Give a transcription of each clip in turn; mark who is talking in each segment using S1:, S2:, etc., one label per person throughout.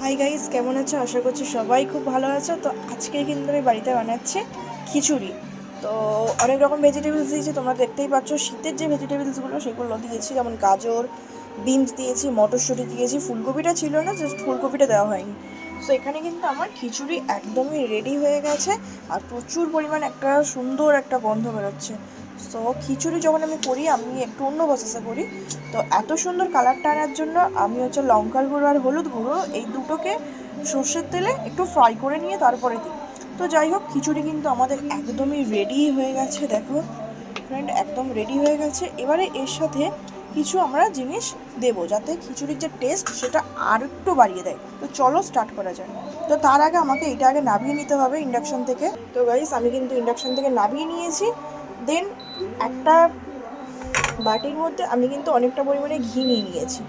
S1: Hi guys, কেমন আছো? আশা করছি সবাই খুব ভালো আছো। তো আজকে কিন্তু আমি বাড়িতে বানাচ্ছি খিচুড়ি। তো অনেক রকম ভেজিটেবলস দিয়েছি, তোমরা দেখতেই পাচ্ছ। শীতের যে ভেজিটেবলসগুলো সেগুলো দিয়েছি, যেমন গাজর, বিনস দিয়েছি, মটরশুঁটি দিয়েছি। ফুলকপিটা ছিল না, জাস্ট ফুলকপিটা দেওয়া হয়নি। সো এখানে কিন্তু আমার খিচুড়ি একদমই রেডি হয়ে গেছে, আর প্রচুর পরিমাণ একটা সুন্দর একটা গন্ধ বেরোচ্ছে। সো খিচুড়ি যখন আমি করি, আমি একটু অন্য প্রসেসে করি। তো এত সুন্দর কালারটা আনার জন্য আমি লঙ্কার গুঁড়ো আর হলুদ গুঁড়ো এই দুটোকে সর্ষের তেলে একটু ফ্রাই করে নিয়ে তারপরে দিই। তো যাই হোক, খিচুড়ি কিন্তু আমাদের একদমই রেডি হয়ে গেছে। দেখো ফ্রেন্ড, একদম রেডি হয়ে গেছে। এবারে এর সাথে কিছু আমরা জিনিস দেবো যাতে খিচুড়ির যে টেস্ট সেটা আর একটু বাড়িয়ে দেয়। তো চলো স্টার্ট করা যায়। তো তার আগে আমাকে এটা আগে নামিয়ে নিতে হবে ইন্ডাকশন থেকে। তো গাইস, আমি কিন্তু ইন্ডাকশন থেকে নামিয়ে নিয়েছি। দেন একটা বাটির মধ্যে আমি কিন্তু অনেকটা পরিমাণে ঘি নিয়ে নিয়েছি।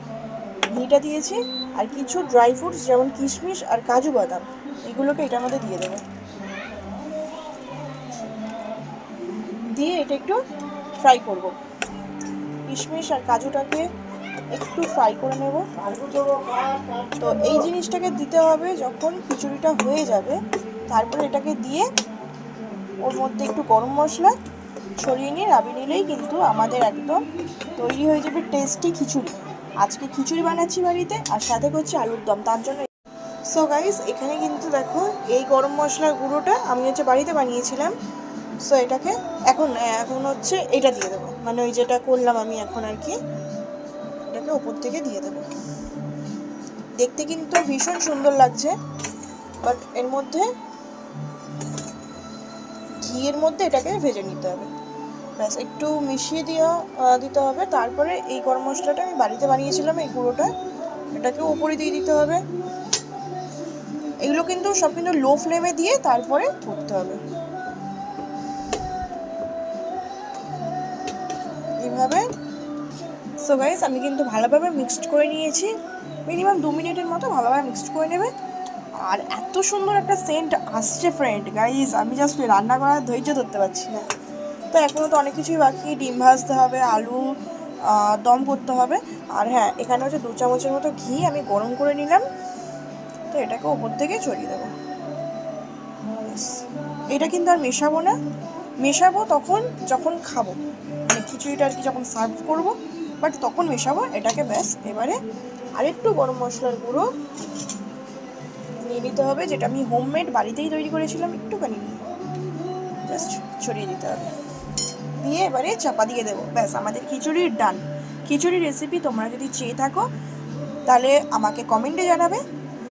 S1: ঘিটা দিয়েছি, আর কিছু ড্রাই ফ্রুটস যেমন কিশমিশ আর কাজু বাদাম, এগুলোকে এটার মধ্যে দিয়ে দেবো। দিয়ে এটা একটু ফ্রাই করব। কিশমিশ আর কাজুটাকে একটু ফ্রাই করে নেব। তো এই জিনিসটাকে দিতে হবে যখন খিচুড়িটা হয়ে যাবে। তারপরে এটাকে দিয়ে ওর মধ্যে একটু গরম মশলা ছড়িয়ে নিয়ে নামিয়ে নিলেই কিন্তু আমাদের একদম তৈরি হয়ে যাবে টেস্টি খিচুড়ি। আজকে খিচুড়ি বানাচ্ছি বাড়িতে, আর সাথে করছি আলুর দম, তার জন্য। সো গাইস, এখানে কিন্তু দেখো এই গরম মশলার গুঁড়োটা আমি বাড়িতে বানিয়েছিলাম। সো এটাকে এখন এখন এটা দিয়ে দেবো, মানে ওই যেটা করলাম আমি এখন আর কি, এটাকে ওপর থেকে দিয়ে দেবো। দেখতে কিন্তু ভীষণ সুন্দর লাগছে, বাট এর মধ্যে ঘিয়ের মধ্যে এটাকে ভেজে নিতে হবে। ব্যাস একটু মিশিয়ে দিতে হবে। তারপরে এই গরম মশলাটা আমি বাড়িতে বানিয়েছিলাম, এই গুঁড়োটা এটাকে উপরে দিয়ে দিতে হবে। এগুলো কিন্তু সব কিন্তু লো ফ্লেমে দিয়ে তারপরে করতে হবে এইভাবে। সো গাইস, আমি কিন্তু ভালোভাবে মিক্সড করে নিয়েছি। মিনিমাম 2 মিনিটের মতো ভালোভাবে মিক্সড করে নেবে। আর এত সুন্দর একটা সেন্ট আসছে ফ্রেন্ড, গাইস আমি জাস্ট রান্না করার ধৈর্য ধরতে পারছি না। তো এখনও তো অনেক কিছুই বাকি, ডিম ভাজতে হবে, আলু দম করতে হবে। আর হ্যাঁ, এখানে 2 চামচের মতো ঘি আমি গরম করে নিলাম। তো এটাকে ওপর থেকে ছড়িয়ে দেবো। এটা কিন্তু আর মেশাবো তখন যখন খাবো, মানে খিচুড়িটা আর কি যখন সার্ভ করবো, বাট তখন মেশাবো এটাকে। ব্যাস এবারে আরেকটু গরম মশলার গুঁড়ো নিয়ে নিতে হবে, যেটা আমি হোমমেড বাড়িতেই তৈরি করেছিলাম, একটুখানি নিয়ে জাস্ট ছড়িয়ে দিতে হবে। দিয়ে এবারে চাপা দিয়ে দেবো। ব্যাস আমাদের খিচুড়ির ডান। খিচুড়ির রেসিপি তোমরা যদি চেয়ে থাকো তাহলে আমাকে কমেন্টে জানাবে।